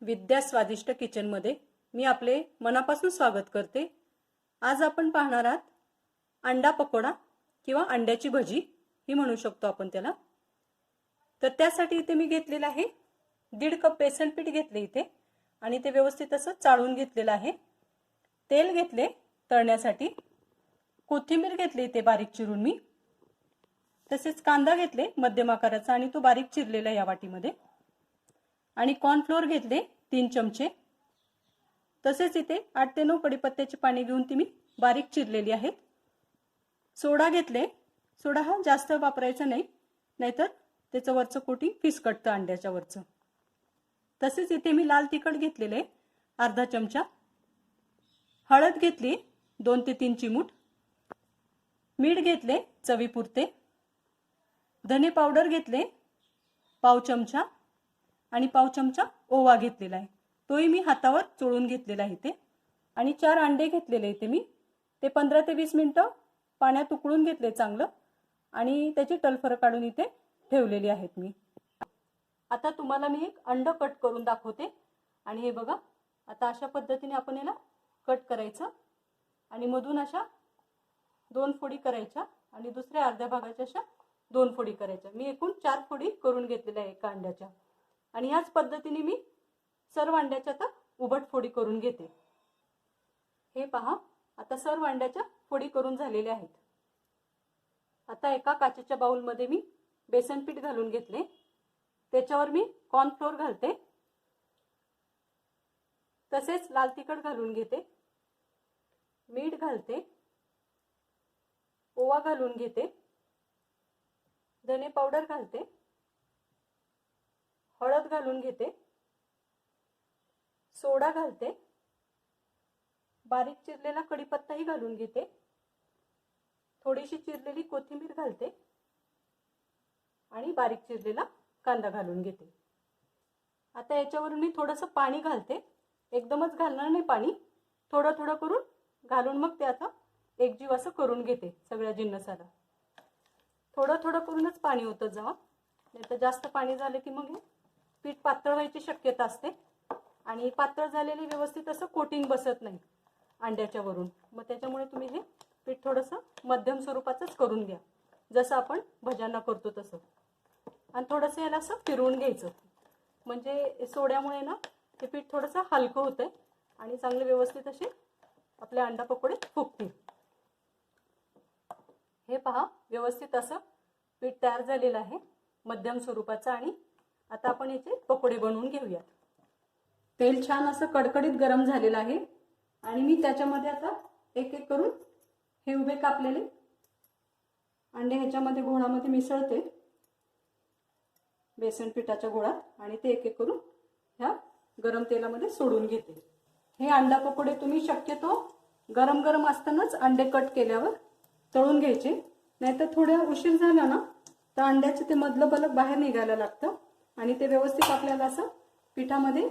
विद्या स्वादिष्ट किचनमध्ये मी आपले मनापासून स्वागत करते। आज आपण पाहणार आहात अंडा पकोडा किंवा अंड्याची भजी ही म्हणू शकतो आपण त्याला। तर त्यासाठी इथे मी घेतलेला आहे 1.5 कप बेसन पीठ घेतले इथे आणि ते व्यवस्थित असं चाळून घेतलेलं आहे। तेल घेतले तळण्यासाठी, कोथिंबीर घेतली इथे बारीक चिरून मी, तसेच कांदा घेतले मध्यम आकाराचा आणि तो बारीक चिरलेला या वाटीमध्ये, आणि कॉर्न फ्लोअर घेतले 3 चमचे, तसेच इथे 8 ते 9 कढीपत्त्याची पाने घेऊन ती मी बारीक चिरलेली आहेत। सोडा घेतले, सोडा हा जास्त वापरायचा नाही, नाहीतर त्याचं वरचं कोटिंग फिसकटतं अंड्याच्या वरचं। तसेच इथे मी लाल तिखट घेतलेले अर्धा चमचा, हळद घेतली 2 ते 3 चिमूट, मीठ घेतले चवीपुरते, धने पावडर घेतले पाव चमचा आणि पाव चमचा ओवा घेतलेला आहे, तोही मी हातावर चोळून घेतलेला आहे इथे, आणि 4 अंडे घेतलेले इथे मी, ते 15 ते 20 मिनिटं पाण्यात उकळून घेतले चांगलं आणि त्याची टलफर काढून इथे ठेवलेली आहेत मी। आता तुम्हाला मी एक अंड कट करून दाखवते, आणि हे बघा आता अशा पद्धतीने आपण याला कट करायचं आणि मधून अशा 2 फोडी करायच्या आणि दुसऱ्या अर्ध्या भागाच्या अशा 2 फोडी करायच्या। मी एकूण 4 फोडी करून घेतलेल्या आहे एका अंड्याच्या, आणि याच पद्धतीने मी सर्व अंड्याच्या आता उभट फोडी करून घेते। हे पहा आता सर्व अंड्याच्या फोडी करून झालेल्या आहेत। आता एका काचेच्या बाउल मध्ये मी बेसन पीठ घालून घेतले, त्याच्यावर मी कॉर्न फ्लोअर घालते, तसेच लाल तिखट घालून घेते, मीठ घालते, ओवा घालून घेते, धने पावडर घालते, हळद घालून घेते, सोडा घालते, बारीक चिरलेला कढीपत्ताही घालून घेते, थोडीशी चिरलेली कोथिंबीर घालते आणि बारीक चिरलेला कांदा घालून घेते। आता याच्यावरून मी थोडंसं पाणी घालते, एकदमच घालणार नाही पाणी, थोडं थोडं करून घालून मग ते आता एकजीव असं करून घेते सगळ्या जिन्नसाला। थोडं थोडं करूनच पाणी होतं जावा, नाहीतर जास्त पाणी झालं की मग हे पीठ पातळ व्हायची शक्यता असते आणि पातळ झालेले व्यवस्थित असं कोटिंग बसत नाही अंड्याच्या वरून, मग त्याच्यामुळे तुम्ही हे पीठ थोडंसं मध्यम स्वरूपाचंच करून घ्या, जसं आपण भज्यांना करतो तसं, आणि थोडंसं याला असं फिरवून घ्यायचं, म्हणजे सोड्यामुळे ना हे पीठ थोडंसं हलकं होतंय आणि चांगले व्यवस्थित असे आपले अंडा पकोडे फुगतील। हे पहा व्यवस्थित असं पीठ तयार झालेलं आहे मध्यम स्वरूपाचं, आणि आता आपण याचे पकोडे बनवून घेऊयात। तेल छान असं कडकडीत गरम झालेलं आहे आणि मी त्याच्यामध्ये आता एक एक करून हे उभे कापलेले अंडे ह्याच्यामध्ये घोळामध्ये मिसळते, बेसन पिठाच्या घोळात, आणि ते एक एक करून ह्या गरम तेलामध्ये सोडून घेते। हे अंडा पकोडे तुम्ही शक्यतो गरम गरम असतानाच अंडे कट केल्यावर तळून घ्यायचे, नाहीतर थोडा उशीर झाला ना तर अंड्याचे ते मधलं बलक बाहेर निघायला लागतं आणि ते व्यवस्थित आपल्याला असं पिठामध्ये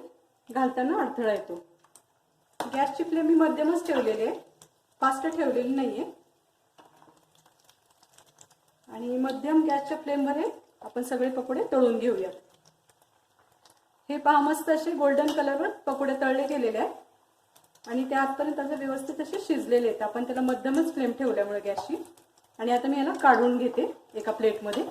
घालताना अडथळा येतो। गॅसची फ्लेम मी मध्यमच ठेवलेली आहे, फास्ट ठेवलेली नाहीये, आणि मध्यम गॅसच्या फ्लेमवर हे आपण सगळे पकोडे तळून घेऊया। हे पहा मस्त असे गोल्डन कलरवर पकोडे तळले गेलेले आहेत आणि ते आतपर्यंत असे व्यवस्थित असे शिजलेले आहेत, आपण त्याला मध्यमच फ्लेम ठेवल्यामुळे गॅसची। आणि आता मी याला काढून घेते एका प्लेटमध्ये।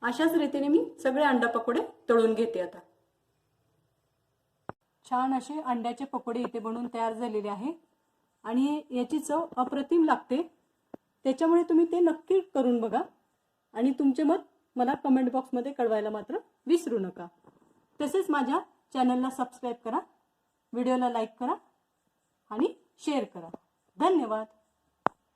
अशाच रीतीने मी सगळे अंडा पकोडे तळून घेते। आता छान असे अंड्याचे पकोडे इथे बनवून तयार झालेले आहे आणि याची चव अप्रतिम लागते, त्याच्यामुळे तुम्ही ते नक्की करून बघा आणि तुमचे मत मला कमेंट बॉक्समध्ये कळवायला मात्र विसरू नका। तसेच माझ्या चॅनलला सबस्क्राईब करा, व्हिडिओला लाईक करा आणि शेअर करा। धन्यवाद।